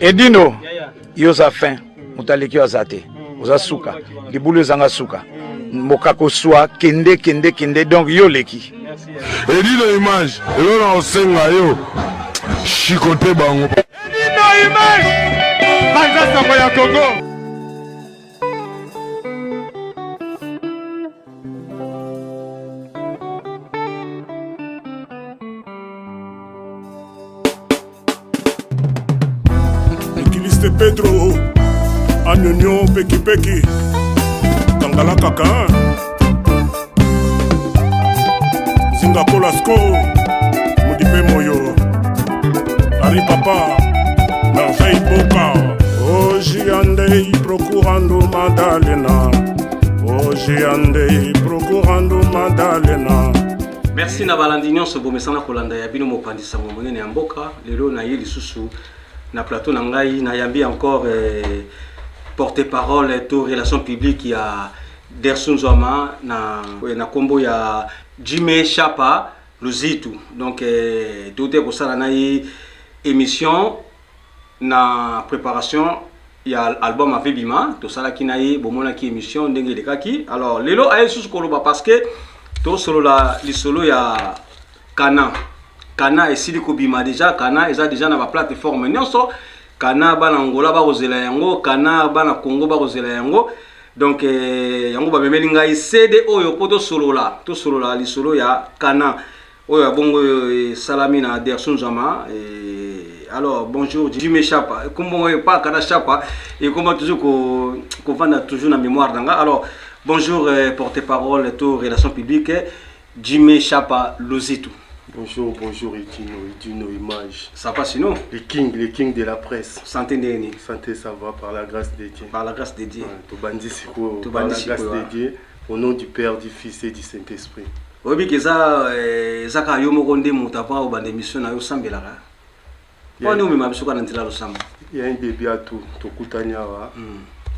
Edino yoza fin mutaleki azate oza suka libulu zanga suka mokako swa kende donc yo leki Edino image elona osenga yo chikote bango Edino image banza soko ya Congo. Pedro, Anyonyo, Peki, Tangala Kaka, Zinga Kolasco, Mudipe Moyo, Ari Papa, Merveille Boka, Oji andei procurando Madalena, Oji andei procurando Madalena. Merci na balandinyo so bomesana kolanda ya bino mopandisa monene ya mboka lelo na yeli susu na plateau na ngai na yambi encore porte-parole to relation publique ya Derson Zouama na kombo ya Jimé Chapa Luzitu donc tout est pour ça na émission na préparation ya album avec Bima to sala kinayi bomona ki émission ndenge lekaki alors lelo ay susu koloba parce que to solo la li solo ya Kana esili ko bima déjà Kana eza déjà na ba plateforme nyonso Kana bana Angola ba kozela yango Kana bana Congo ba kozela yango donc yango ba memeli ngai CD oyo poto solo la li solo ya Kana oyo bongo salami na Derson Zouama alors bonjour Jimé Chapa comment pas Kana Chapa et comment toujours ko vanda toujours na mémoire danga alors bonjour porte-parole to relations publiques Jimé Chapa Luzitu. Bonjour Edino Image. Ça passe sinon? Les kings de la presse. Santé Ndeni. Santé, ça va par la grâce de Dieu. Par la grâce de Dieu. Tobandi Siko, par la grâce de Dieu, au nom du Père, du Fils et du Saint-Esprit. Oui, que ça, ça yo mokonde mutapa au bande mission na yo sambelaka. Wani umi mabisuka na ntila lo samba. Il y a un début à tout, tokutanya wa.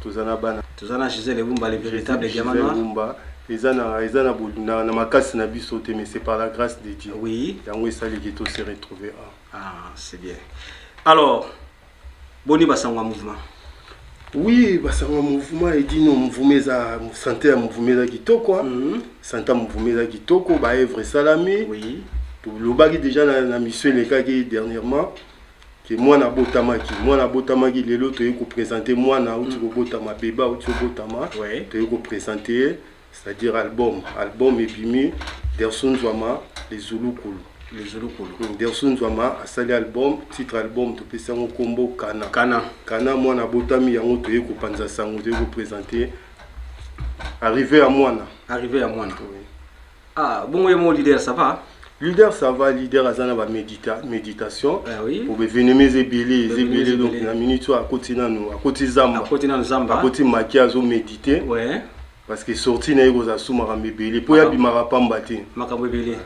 Tozana bana. Tozana Gisèle Bumba les véritables diamants. Ils ont ma casse na bisote mais c'est par la grâce de Dieu. Oui. Yango ça les ghettos se retrouver. Ah, c'est bien. Alors, boni basangwa mouvement. Oui, basangwa mouvement Edino mouvement za santé ya mouvement za kitoko. Santé mouvement za kitoko ba œuvre salami. Oui. To lobaki déjà na mission lekaki dernièrement. Que moi na botamaki lelo to yeko présenter moi na uti ko botama beba uti ko botama. Oui. To yeko présenter c'est-à-dire album et bimi Derson Zouama les Zulu Kulu. Derson Zouama a sali album titre album to pesa ngo kombo Kana moi na botami yango to yeko panza sango to yeko présenter arrivé à moi. Oui. Ah bon moi mon leader ça va? Leader ça va, leader azana ba méditation. Oui. Pour venir mes ébélés donc na minute à côté zamba. À côté makiazo méditer. Ouais. Parce que sorti na yego za suma ka mebélé po ya bimara pamba te. Makambo ebélé.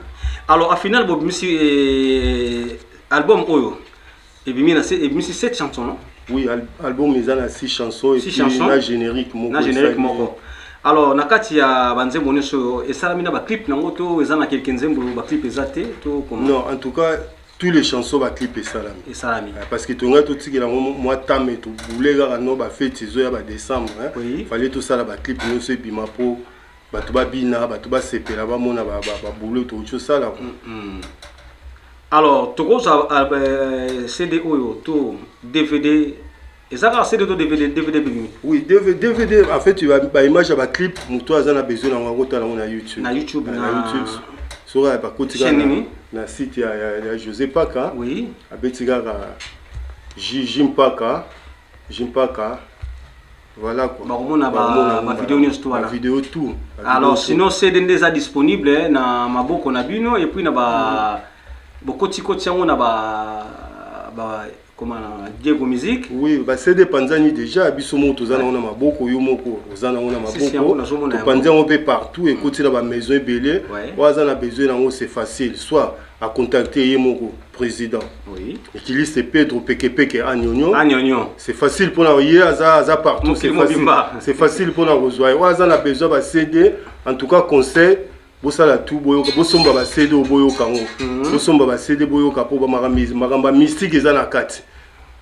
Alors à final bob misi album oyo et bimi na 7 chansons non? Oui, album ezana 6 chansons et puis na générique moko. Alors nakati ya banzembo nyonso esalami na ba clip nango to ezana quelques nzembo ba clip ezate to comment? Non, en tout cas tous les chansons ba clip esalami. Parce que tonga to tikela moi tame to boulega no ba fête zo ya ba décembre hein. Oui. Fallait tout ça la ba clip nyonso bima po bato ba bina bato ba sepela ba mona ba boulot to cho ça là. Alors toko ça CD oyo to DVD et ça c'est de DVD bimi. Oui, DVD en fait tu vas image à clip muto azana besoin na ngota na YouTube. Na YouTube sora ba kotika na site ya José Paka. Oui. Abetika Jimpaka. Voilà quoi. Ma vidéo news tout la vidéo tout. Alors sinon c'est déjà disponible na maboko na bino et puis na ba bokoti yango na ba comment Diego Musique. Oui, bah c'est des panzani déjà bisomo tozana ona maboko yo moko ozana ona maboko to panzani on peut partout et côté la maison belé ozana besoin nango c'est facile soit à contacter yemoko président. Oui. Utilise Pedro Peke Anyonyo. C'est facile pour la yé aza partout c'est facile pour la rejoindre. Ozana besoin ba CD en tout cas conseil bosala tout boyoka bosomba ba CD boyoka ngo bosomba ba CD boyoka po ba magamba mystique ezana kati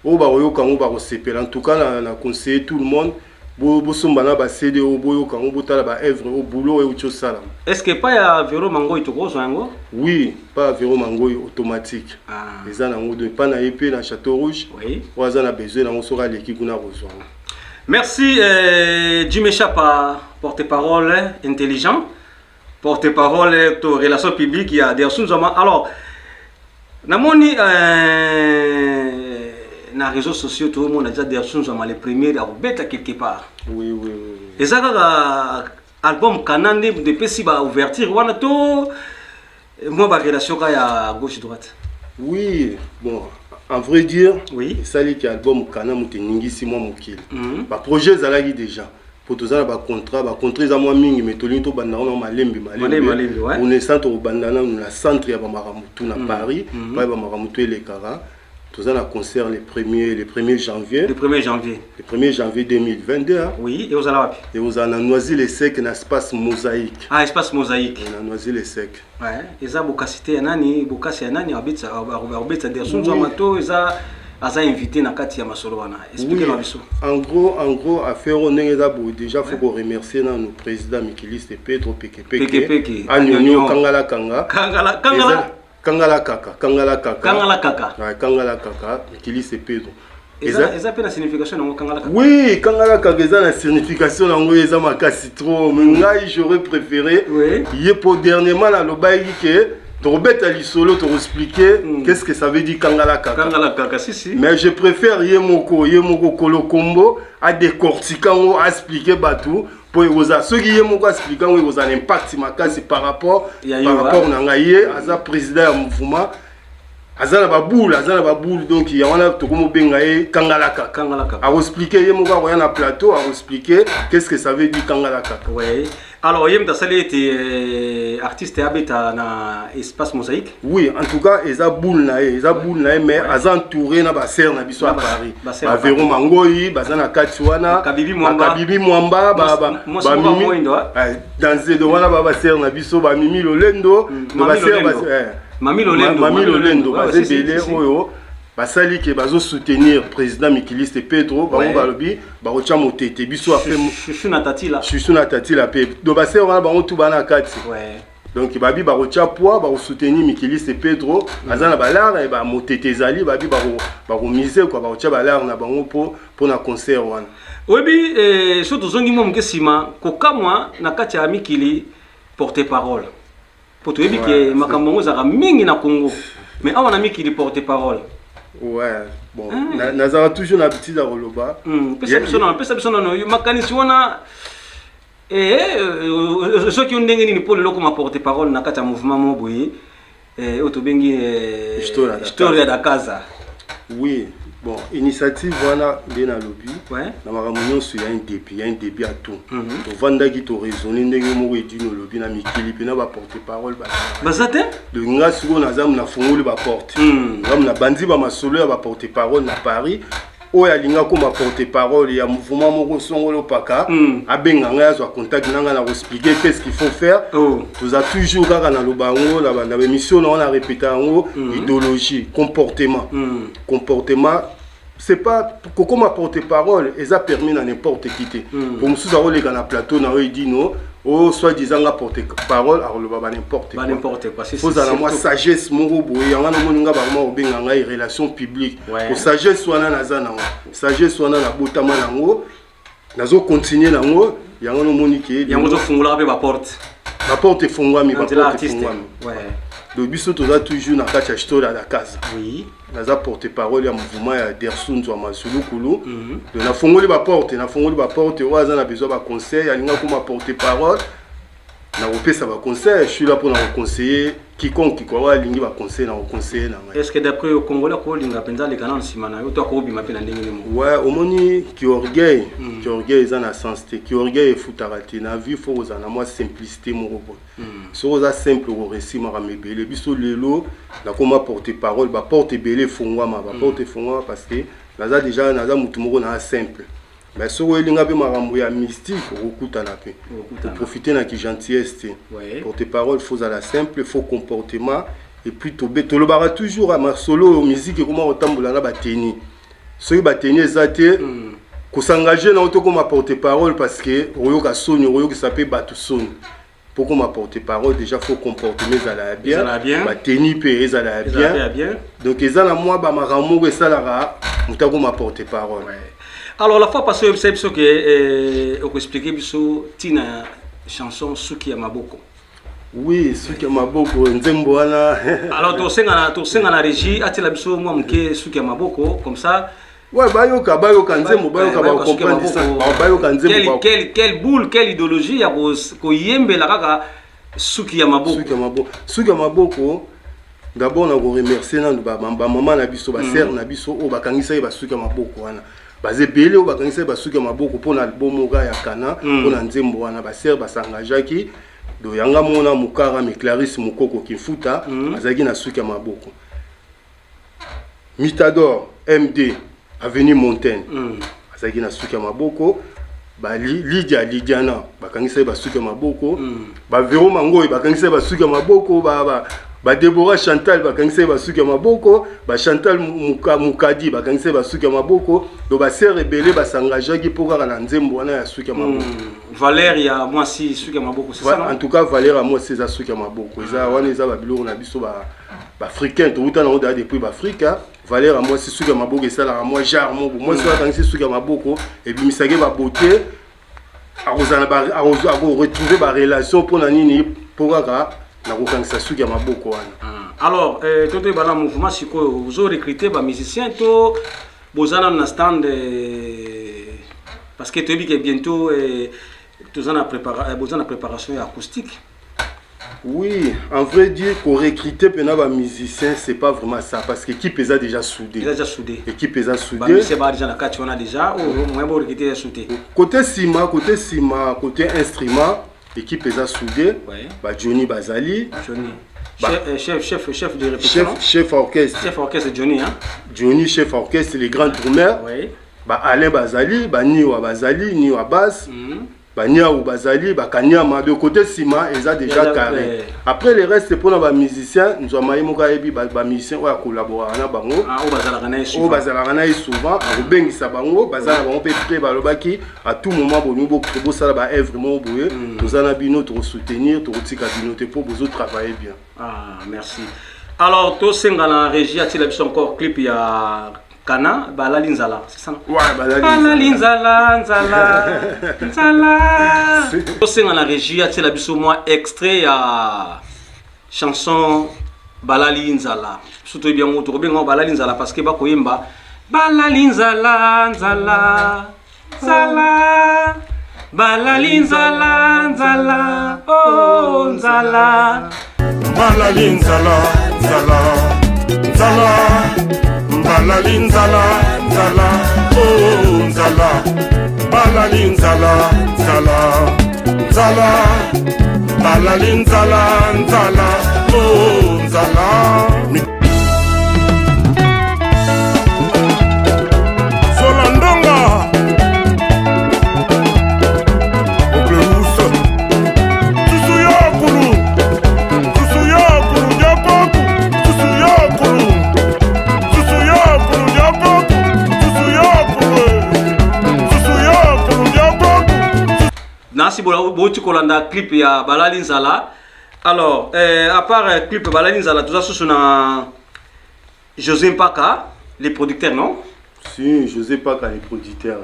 o ba oyo kango ba sepela. En tout cas na conseiller tout le monde bo sombana ba CD o boyo kango botala ba œuvre au boulot et autre sala. Est-ce que pas ya Véro Mangoy to ko zango? Oui, pas Véro Mangoy automatique. Les ana ngo de pas na épée na Château Rouge. Oui. Oza na besoin na sora l'équipe kuna rejoindre. Merci Jimé Chapa, porte-parole intelligent, porte-parole de relations publiques il y a Derson Nzouama. Alors namoni na réseaux sociaux tout le monde a déjà Derson Nzouama les premiers à bête quelque part. Oui. Et ça album Kanande de Pessi ba ouverture wana to moi ba relation ka ya gauche droite. Oui, bon, en vrai dire, oui. Ça li ki album Kana muteningi si moi mokili. Ba projet zalaki déjà. Pour tout ça ba contrat za moi mingi metoli to banda na malembe. On est centre au bandana na centre ya ba maramutu na Paris, ba maramutu et les Kara. Tout ça, un concert le 1er janvier. Le 1er janvier. Le 1er janvier 2022. Hein. Oui, et vous allez et vous en Noisy-le-Sec, un espace mosaïque. Ah, espace mosaïque. On a Noisy-le-Sec. Ouais. Et ça, Bokasité, Nani, Bokassi, Nani, Arbitz, Derson Nzouama, Aza invité na kati ya Masolowana. Expliquez-moi biso. En gros, affaire on est déjà faut qu'on remercier nos président Mikilis et Pedro Pekepeke. Anyonyo Kangala. Kangala Kaka. Ouais, Kangala Kaka, qui c'est Pedro. Et ça a la signification de Kangala Kaka. Oui, Kangala Kaka, ça la signification de ça m'a cassé trop. Mais j'aurais préféré. Il est pour dernièrement là le bail que Robert Ali Solo te expliquer qu'est-ce que ça veut dire Kangala Kaka. Kangala Kaka, si. Mais je préfère Yemoko Kolo Kombo à décortiquer à expliquer batou. Pour ceux qui ont expliqué qu'ils ont un impact par rapport à un président du mouvement. Azana ba boule donc il y a tout comme bengaye Kangalaka. A expliquer un plateau à expliquer qu'est-ce que ça veut dire Kangalaka. Oui. Alors Yem Dassali était artiste habita na espace mosaïque. Oui, en tout cas eza boule mais aza entouré na ba serre na biso à Paris. Ba Véro Mangoy, bazana Katiwana, Kabibi Mwamba, ba Mimi dans ces deux wana ba serre na biso ba Mimi Lolendo, ba serre Mami Lolendo, bazebele oyo basali ke bazo soutenir président Mikilis et Pedro bango balobi barocha motete biso a fait chuchu na tati la pe do basé wana bango tout bana kati donc babi barocha poa ba soutenir Mikilis et Pedro azana balar et ba motete zali babi baro miser quoi barocha balar na bango pour na concert wana obi surtout zongi mom kesima kokamwa na kati ya Mikili porte-parole. Pour tout le monde, Makambo zara mingi na Congo. Mais on a mis qui porte parole. Ouais, bon, Nazara toujours la petite à Roloba. Perception non, Makani wana ceux qui ont dégainé ni pour le loco ma porte parole na kata mouvement moboyi otobengi histoire da casa. Oui. Bon, initiative voilà bien à lobby. Na maramunion sur il y a un début à tout. To vanda qui to raisonner ndenge mo wedi no lobby na Mikili pe na ba porter parole ba. Bazate? Le ngasu ko na zam na fongoli ba porte. Ngam na bandi ba masolo ya ba porter parole na Paris. Oya linga ko ma porter parole ya mouvement moko songolo paka. Abenga nga zo contact nanga na expliquer qu'est-ce qu'il faut faire. Tous a toujours kaka na lobango la banda émission on a répété ngo idéologie, comportement. C'est pas Coco m'a porté parole et ça permis à n'importe qui. Pour nous avoir les gars na plateau na eux dit non oh soit disant la porter parole alors le baba n'importe quoi. Faut à la moi sagesse moro boy yanga no moninga ba ma obenga ngai relation publique. Pour sagesse wana na zana sagesse wana na botama nango nazo continuer nango yanga no monike yango zo fungula ba porte. La porte fungwami ba porte fungwami. Le biso toza toujours na kati ya histoire da casa. Oui. Naza porte-parole ya mouvement ya Derson Nzouama Sulukulu. Na fongoli ba porte oza na besoin ba conseil alinga kuma porte-parole. Na opesa ba conseil, je suis là pour na conseiller quiconque quoi wa lingi ba conseil na conseiller na. Est-ce que d'après au Congolais ko linga penza le canal simana yo to ko bi mapena ndenge mo. Ouais, omoni qui orgueil za na sens te, qui orgueil e futarati na vie faut oza na moi simplicité mo robot. So oza simple au récit mara mebele biso lelo na koma porte-parole ba porte belé fongwama ba porte fongwama parce que naza déjà naza mutu moko na simple. Mais si vous avez un mystique, vous profitez de la gentillesse. Porte-parole, il faut à la simple, il faut comportement. Et puis, tout le barra toujours à ma solo musique, comment on tamboula na bateni. soki bateni eza te kosangaje na oto koma porte-parole parce que oyoka soni oyokisa pe bato soni pour qu'on porte parole déjà faut comportement ezala bien bateni pe ezala bien donc ezala moi ba maramongo esalara mutako ma porte parole. Alors la fois passée c'est ce que on expliquer biso tina chanson Suki ya Maboko. Oui, Suki ya Maboko nzembo wana. Alors to senga na régie atila biso moi mke Suki ya Maboko comme ça. Ouais, bayoka nzembo bayoka ba comprendre ça. Bayoka nzembo. Quelle boule, quelle idéologie ya ko yembela kaka Suki ya Maboko. Suki ya Maboko. D'abord na ko remercier na ba maman na biso ba sœur na biso o bakangisa ba Suki ya Maboko wana. Bazebele o bakangisa ba Suki ya Maboko pour na album oga ya Kana pour na nzembo wana ba sœur basangajaki do yanga mona mukara me Clarisse Mukoko Kifuta azaki na Suki ya Maboko. Mitador MD Avenue Montaigne azaki na Suki ya Maboko ba Lidiana bakangisa ba Suki ya Maboko ba Vero Mangoy bakangisa ba Suki ya Maboko ba Deborah Chantal bakangisa ba Suki ya Maboko ba Chantal Mukadi bakangisa ba Suki ya Maboko do ba sœur rebelle basangajaki pour kaka na nzembo wana ya Suki ya Maboko. Valère ya moi si Suki ya Maboko c'est ça. En tout cas Valère moi c'est ça Suki ya Maboko eza wana eza ba biloko na biso ba africain to uta na oda depuis ba Afrika. Valère moi c'est Suki ya Maboko ça là moi jar moi c'est quand c'est Suki ya Maboko et puis misage ba beauté à retrouver ba relation pour na nini pour kaka na kokangisa Suki ya Maboko wana. Alors toto bala mouvement siko vous avez recruté ba musiciens to bozana na stand parce que tu dis que bientôt tu en a préparation acoustique. Oui, en vrai dire qu'on recruter pendant les musiciens, c'est pas vraiment ça parce que l'équipe est déjà soudée. L'équipe est déjà soudée. C'est pas déjà la carte on a déjà ou moins bon recruter soudé. Côté cima, côté instrument, l'équipe est déjà soudée. Bah Johnny Bazali. Johnny. Chef de répétition. Chef orchestre. Chef orchestre Johnny hein. Johnny chef orchestre les grands tourneurs. Oui. Bah Alain Bazali, bah Niwa Bazali, Niwa basse. Bania ou Bazali, Bakanyama, de côté Sima, ils ont déjà carré. Après le reste, pour les musiciens, nous avons des musiciens qui collaborent avec nous. Au Bazalagana souvent, au Bengi Sabango, Bazalagana peut à tout moment, nous avons ça vraiment boué. Nous avons notre soutenir, notre pour vous travailler bien. Ah, merci. Alors, tous ces gens la régie, a-t-il encore clip il y a Kana, Balalinzala, c'est ça? Ouais, Balalinzala, Nzala. Tous ces gens la régie, a-t-il moi extrait à chanson Balalinzala. Surtout bien on trouve bien Balalinzala parce que ba koyemba Balalinzala, Nzala, Nzala. Balalinzala, Nzala, oh Nzala. Balalinzala, Nzala, Nzala. Balalinzala, Nzala, oh Nzala. Balalinzala, Nzala, Nzala. Balalinzala, Nzala, oh Nzala. Solandonga. Nasi boti kolanda clip ya Balalinzala. Alors à part clip Balalinzala, tout ça sur na José Mpaka, les producteurs non? Si, José Mpaka les producteurs.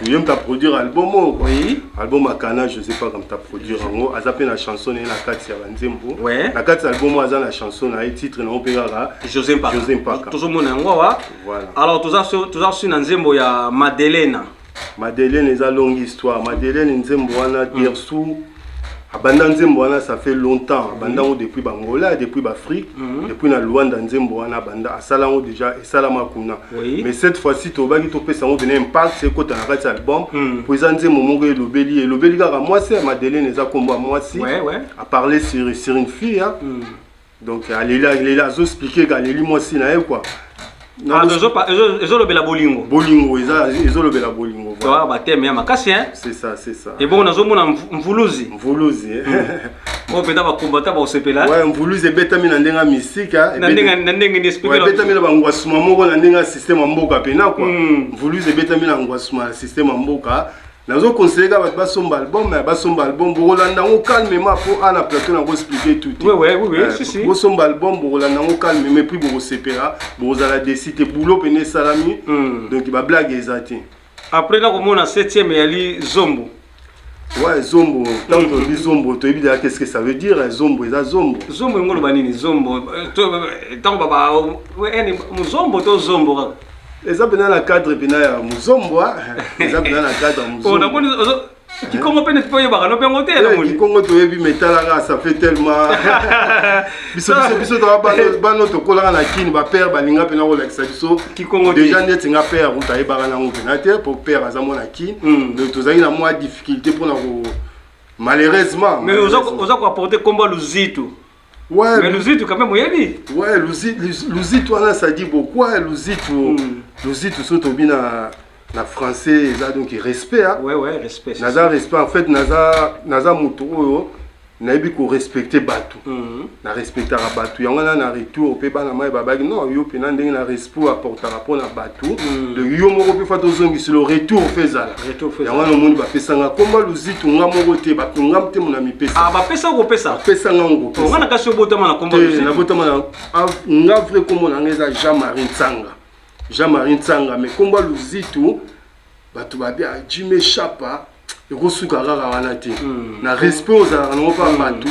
Tu aimes ta produire album? Oui. Album à Kana, je sais pas comme ta produire en azapé la chanson et la carte sur Nzembo. Ouais. La carte album a la chanson et titre na opéra José Mpaka. José Mpaka. Tout le monde en voit. Voilà. Alors tout ça sur Nzembo ya Madeleine. Madeleine est une longue histoire. Madeleine Nzembo wana Dersu. Abanda Nzembo wana ça fait longtemps. Abanda depuis Bangola, depuis l'Afrique, depuis na Luanda Nzembo wana abanda asalango déjà et salama kuna. Mais cette fois-ci to bagi to pesa on donner impact c'est quand on a fait album. Pour Nzembo mongo lobeli kaka moi c'est Madeleine eza kombo moi si. À parler sur une fille hein. Donc elle est là zo expliquer qu'elle est moi si na quoi. Ah, ils ont le bel bolingo. Bolingo, ils ont le bel bolingo. Voilà. C'est ça. Et bon, on a un mvuluzi. Mvuluzi. Oh, peut-être va combattre pour se péler. Ouais, Mvuluze betami na ndenga mystique. Nandenge n'explique. Ouais, betami na bangwasuma moko na ndenga système mboka pena quoi. Mvuluze betami na ngwasuma système mboka. Nazo conseiller ba basomba album, mais basomba album bolanda ngo calmement pour ana plateau na go expliquer tout. Oui, si. Basomba album bolanda ngo calme mais puis bo separa, bo za la décider boulot pene salami. Donc ba blague ezati. Après là comme on a 7e yali Zombo. Ouais, Zombo, tant on dit Zombo, tu sais qu'est-ce que ça veut dire Zombo, c'est Zombo. Zombo ngolo banini Zombo. Tant baba ouais ni Zombo to Zombo. Eza bena na cadre bena ya Muzombo, eza bena na cadre Muzombo. On a connu qui comment peut pas y avoir no pengote la moni. Qui congo to yebi metala ça fait tellement. Biso to ba no to kola na kini ba père balinga pena ko lakisa biso. Qui congo déjà net nga père ou taye ba na ngo pena te pour père azamo na kini. Donc to zali na moi difficulté pour na ko malheureusement. Mais on a apporter combat Luzitu. Ouais, mais Luzitu quand même yebi. Ouais, Luzitu ana ça dit beaucoup, Luzitu sont tobi na français, ça donc respect hein. Ouais, respect. Naza respect en fait naza mutu oyo na yebi ko respecter batu. Na respecter batu. Yanga na retour pe bana mai babaki non yo pe na ndenge na respect apporter rapport na batu. Le yo moko pe fato zongi sur le retour fezala. Yanga no mundi ba pesanga komba Luzitu nga moko te ba ngam te mona mi pesa. Ah ba pesa ko pesa. Pesa nga ngo pesa. On na kasi botama na komba Luzitu. Na botama na nga vrai kombo na ngeza Jean-Marie Ntsanga. Jean-Marie Ntsanga mais komba Luzitu batu ba bia Jimé Chapa ekosuka kaka wana te. Na respect ozala na pas batu.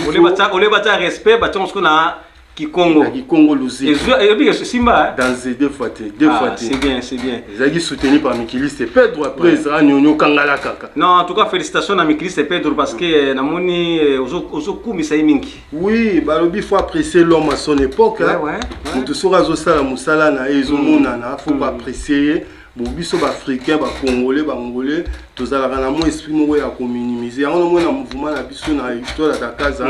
Ole bata respect baton ce qu'on a Kikongo. Kikongo Luzitu. Et puis Simba dans deux fois. C'est bien. Ils sont soutenus par Mikiliste Pedro après ça Nyonyo Kangala kaka. Non, en tout cas félicitations à Mikiliste Pedro parce que namoni ozo kumisa mingi. Oui, balobi faut apprécier l'homme à son époque hein. Ouais. Mutu sora zo sala musala na ezomonana, faut pas apprécier. Biso ba africain ba congolais ba ngolais tozalaka na mo esprit moko ya ko minimiser yango no na mouvement na biso na histoire ya Kaza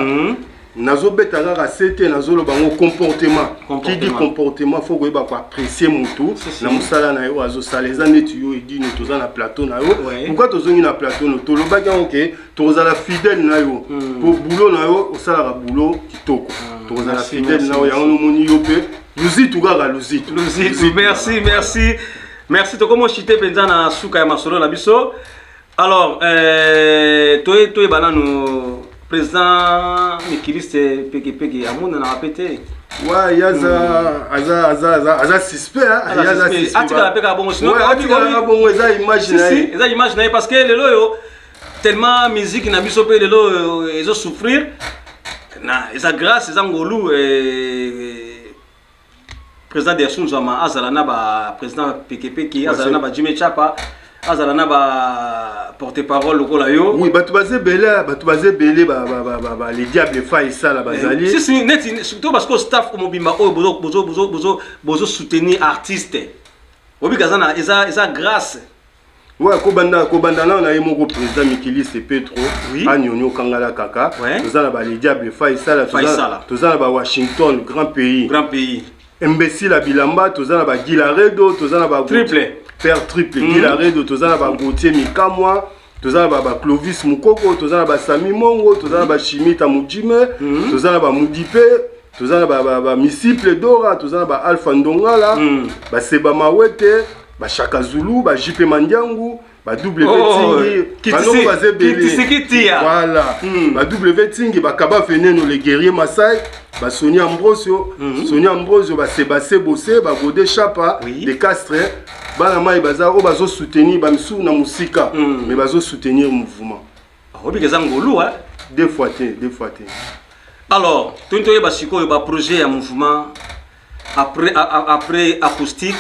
nazo betanga ka sete nazo lo bango comportement qui dit comportement faut ko ba ko apprécier mutu na musala na yo azo sala za neti yo idi ne tozana plateau na yo pourquoi tozongi na plateau no to lo ba OK tozala fidèle na yo pour boulot na yo osala ka boulot kitoko tozala fidèle na yo yango no moni yo pe Luzitu kaka Luzitu Merci to comment chité penza na suka ya masolo na biso. Alors toi banano président Mikiliste peke amona na répéter. Ouais, yaza suspect hein. Yaza suspect. Atika peka bongo sinon atika bongo eza imaginer. Eza imaginer parce que lelo yo tellement musique na biso pe lelo ezo souffrir na eza grâce eza ngolu président Dersun Zama azalana ba président PKP qui azalana ba Jimé Chapa azalana ba porte-parole lokola yo. Oui, batu bazé belé les diables faille ça la bazali. Si net surtout parce que staff mobimba o bozo soutenir artiste. Obi kazana eza grâce. Ouais, kobanda na yemoko président Mikiliste Petro Anyonyo Kangala kaka. Tozana ba les diables faille ça la tozana ba Washington grand pays. Imbécile à Bilamba, tozana ba Gilaredo, tozana ba triple. Père triple Gilaredo, tozana ba Gautier Mikamwa, tozana ba Clovis Mukoko, tozana ba Sami Mongo, tozana ba Chimita Mujime, tozana ba Mudipe, tozana ba Misiple Dora, tozana ba Alpha Ndongala, ba Seba Mawete, ba Shaka Zulu, ba JP Mandiangu, ba W Tingi, voilà, ba W Tingi, ba Kaba Veneno les guerriers Maasai. Ba Sonia Ambrosio, ba Sébastien Bossé, ba Godé Chapa, de Castres, ba na mai baza o bazo soutenir ba misu na musika, mais bazo soutenir mouvement. Obi ngolu hein, deux fois. Alors, tonto ba siko ba projet ya mouvement après acoustique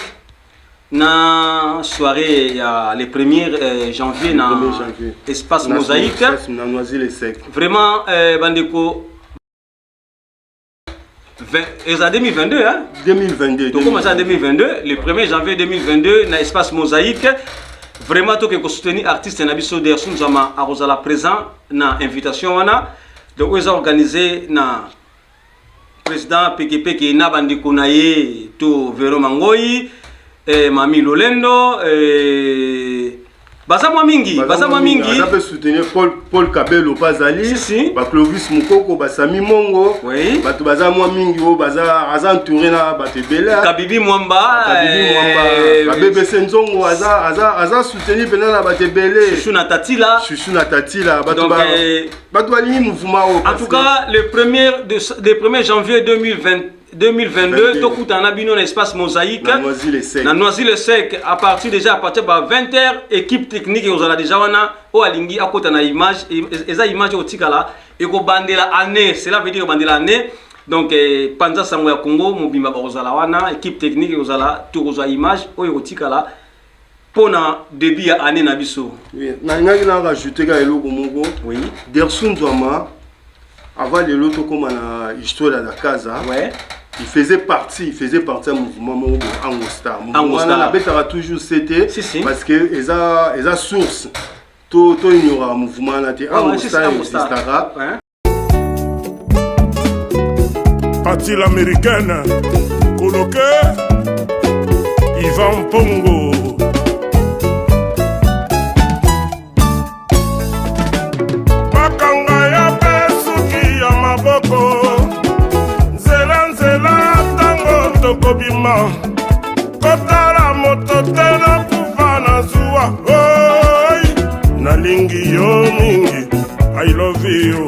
na soirée ya le 1er janvier na espace Mosaïque. Vraiment bandeko et en 2022, hein? 2022. Donc, commence en 2022, le 1er janvier 2022, dans l'espace Mosaïque. Vraiment, tout que soutenir artiste Nabiso Dersun Zama a Rosala présent dans l'invitation. Donc, ils ont organisé na président PKP qui est Nabandi Kounaye, tout Vero Mangoyi, Mami Lolendo, baza mwa mingi aza peut soutenir Paul Kabelo Pazali ba Clovis Mukoko ba Sami Mongo bato baza mwa mingi o baza entouré na bato bela Kabibi Mwamba ba BBC Nzongo aza soutenir pena na bato bele Chouchou na Tatila bato balingi mouvement o en tout cas le 1er janvier 2022 tokutana bino na espace mosaïque na Noisy-le-Sec à partir de 20h équipe technique ozala déjà wana o alingi akota na image eza image otikala eko bandela année cela veut dire bandela année donc panza sango ya Congo mobimba ba ozala wana équipe technique ozala tokozwa image oyo otikala pona début ya année na biso na ngaki na rajouter ka eloko moko Derson Nzwama avant les loto comme na histoire de la casa il faisait partie du mouvement Angostar. On a toujours c'était parce que ils a source tout il y aura un mouvement là Angostar existera. Partie l'américaine coloqué Ivan Pongo. Bakanga ya pesuki ya maboko Kobima kotala moto tena kufa na zuwa oi nalingi yo mingi I love you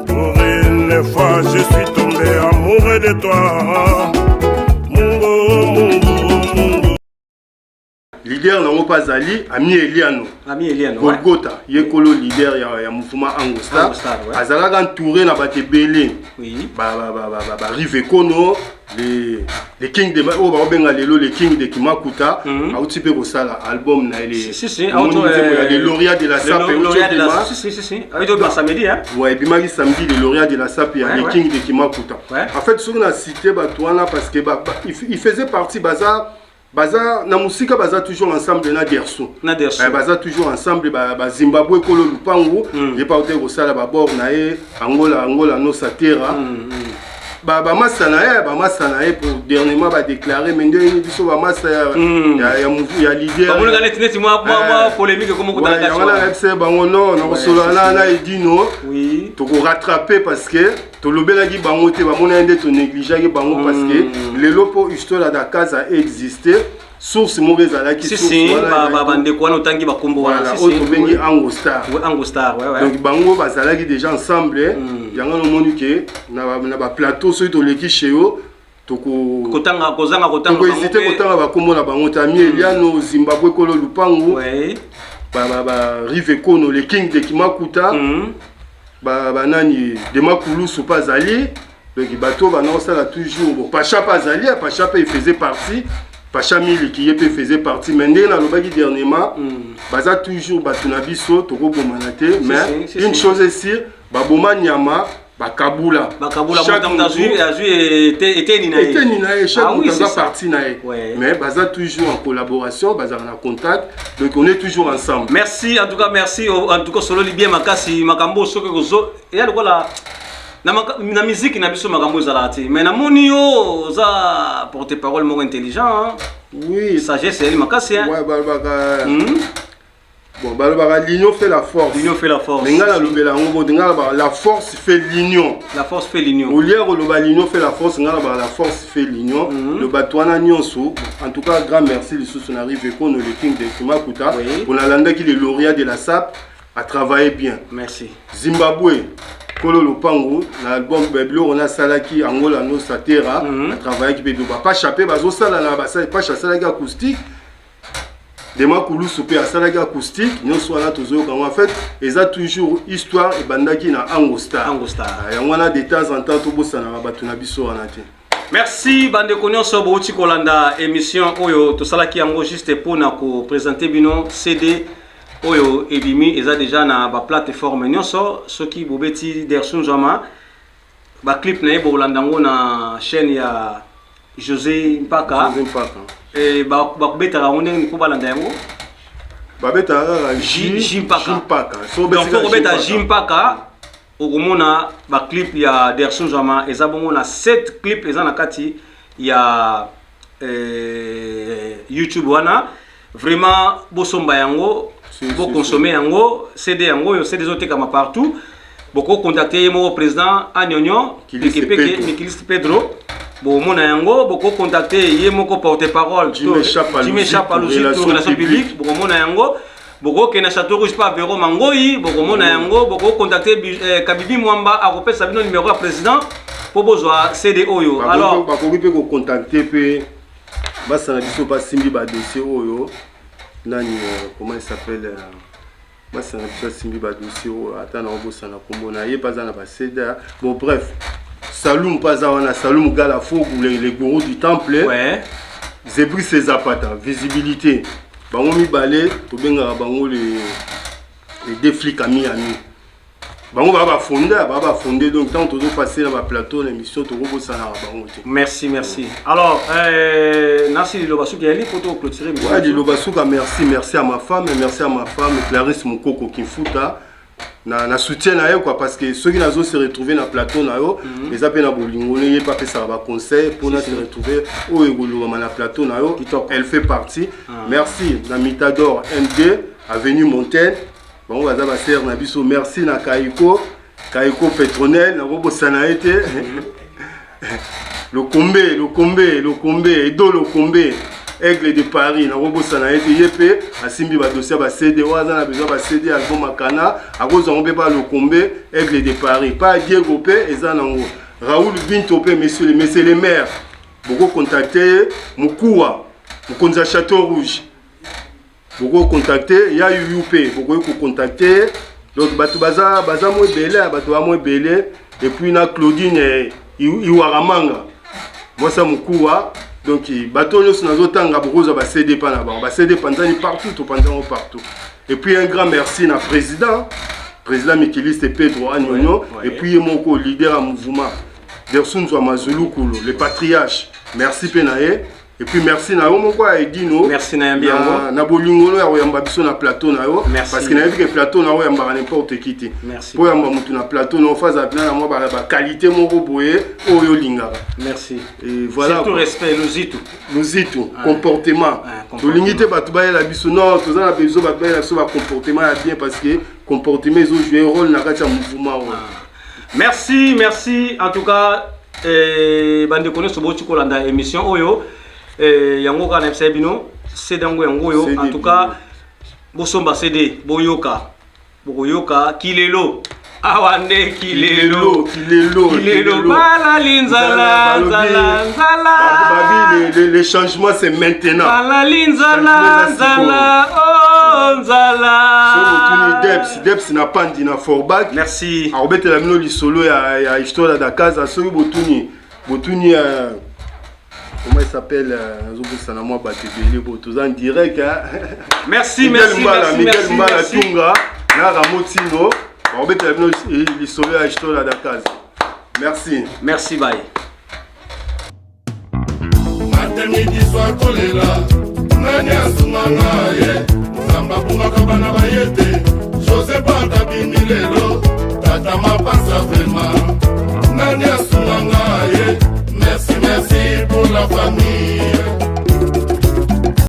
pour une fois je suis tombé amoureux de toi Mungo leader nango Pazali Ami Eliano Golgota yekolo leader ya mouvement Angostar azalaka entouré na bato belé ba Rive Kono les King de les King de Kimakuta a aussi peu sala album na les lauréats de la SAP samedi hein ouais bimaki samedi les lauréats de la SAP les King de Kimakuta en fait ce qu'on a cité Batouana parce que il faisait partie baza na musika baza toujours ensemble na Derson baza toujours ensemble ba Zimbabwe kolo lupango ye pa ote ko sala ba bord na Angola no satera ba masana pour dernièrement ba déclarer mais ndenge biso ba masa ya leader ba mona net moi polémique comme ko tanga voilà c'est bango non solana na edino to ko rattraper parce que to lobelaki bango te ba mona ndé to négligeaki bango parce que le lopo histoire da casa existé source mauvaise à la qui bande quoi notangi ba kombo wana auto bengi Angostar donc bango bazalaki déjà ensemble yanga no moni ke na ba plateau so to leki cheo kotanga hésiter kotanga ba kombo na bango Ami Eliano Zimbabwe kolo lupango ba Rive Kono les King de Kimakuta ba nani de Makulusu Pazali donc bato ba non ça là toujours Pacha Pazali Pacha il faisait partie Pacha Mili qui faisait partie mais na lobaki dernièrement baza toujours batuna biso toko bomanate mais une chose est sûre baboma nyama bakabula était nina chaque fois partie na mais baza toujours en collaboration baza en contact donc on est toujours ensemble. Merci en tout cas solo libien makasi makambo soke kozo et lokola na musique na biso makambo zalati mais na moni yo za porte-parole moko intelligent oui sagesse elle makasi hein ouais bon l'union fait la force mais la force fait l'union au lieu de l'union fait la force la force fait l'union le batouana nyonso en tout cas grand merci les sous on arrive qu'on le King de Kimakuta pour la landa qui est lauréat de la SAP a travaillé bien merci Zimbabwe Kolo Lupango, l'album Beblo, on a Salaki, Angola, no Satera, a travaillé qui peut pas chapé, bazo sala na basa, pas chassalaki acoustique. Dema Koulou soupé à salaki acoustique, nous soit là toujours quand en fait, ils ont toujours histoire et bandaki na Angostar. Et on a de temps en temps tout bossa na batuna biso anati. Merci bande konyo so bouti kolanda émission oyo to salaki yango juste pour na ko présenter bino CD oyo ebimi eza déjà na ba plateforme nyonso soki bobeti Derson Nzwama ba clip na yebo landango na chaîne ya José Mpaka et ba kubeta ka onde ko balanda yango ba beta Jimpaka so beta Jimpaka okomona ba clip ya Derson Nzwama eza bongo na 7 clip eza na kati ya YouTube wana vraiment bosomba yango bo consommer yango CD yango yo CD zote kama partout boko contacter mon président Anyonyo Mikiliste Pedro bon mona yango boko contacter ye moko porte-parole Jimé Chapalouzi relation publique boko mona yango boko kena Château Rouge pas Véro Mangoyi boko mona yango boko contacter Kabibi Mwamba a repère sa numéro à président pour besoin CD oyo alors bako peut ko contacter pe basa na biso pas simbi ba dossier oyo nani comment il s'appelle basa na biso simbi ba dossier oyo atana obosa na kombo na ye pas na ba CD bon bref Saloum Pazawana, Saloum Galafo, les gourous du temple. Ouais. Zébri ses Zapata, visibilité. Bango mi balé, to benga bango les défis à Miami. Bango va fonder donc tant to passer dans ma plateau l'émission to robo sana bango. Merci. Alors Nassi Lobasouka elle photo clôturer. Ouais, Lobasouka merci à ma femme Clarisse Mukoko Kinfuta. Na soutien na yo quoi parce que ceux qui nazo se retrouver na plateau na yo les appels na bolingo ne pas fait ça va conseil pour na se retrouver au egolo na plateau na yo elle fait partie merci na Mitador MD avenue Montaigne bon va za ser na biso merci na Kaiko Pétronel na robo sana été le combe Edo le combe Aigle de Paris, na robo sana été yepé, asimbi ba dossier ba CD, waza na besoin ba CD album makana, a cause on peut pas le comber Aigle de Paris, pas Diego P eza nango. Raoul Bintopé messieurs les maires. Beaucoup contacter Mukua, Mukonza Château Rouge. Beaucoup contacter ya UUP, beaucoup contacter donc batu baza mo belé, batu ba mo belé et puis na Claudine Iwaramanga. Moi ça Mukua donc bateau nous nazotanga beaucoup za ba CD pa na ba CD panzani partout et puis un grand merci na président Mikiliste Pedro Anyonyo et puis mon leader à mouvement Dersun Zouama Zulu Kulu le patriarche merci Penae et puis merci na yo moko Edino merci na yambiango na bolingo ya yamba biso na plateau na yo parce que na vu que plateau na yo yamba n'importe qui merci pour yamba mutu na plateau na phase à na moi ba qualité moko boye oyo lingaka merci et voilà surtout respect Luzitu comportement to lingité batu ba la biso non to za na besoin ba ba so ba comportement ya bien parce que comportement ils ont joué un rôle na kati ya mouvement merci en tout cas bande connaît so boti kolanda émission oyo yango kana bino CD yango yo en tout cas bosomba CD boyoka kilelo awande kilelo bala linzala les changements c'est maintenant bala linzala nzala Debs n'a pas dit na Forbach merci arobete la mino lisolo ya histoire da casa soki botuni comment il s'appelle en direct merci Miguel Mbala Tunga na Ramotino arobete la mino lisolo ya histoire da casa merci bye Matemidi soit kolela nani asunganga ye Zamba bungaka bana bayete José Bata Bimilelo Tata Mapasa vraiment Nani asunganga ye Merci pour la famille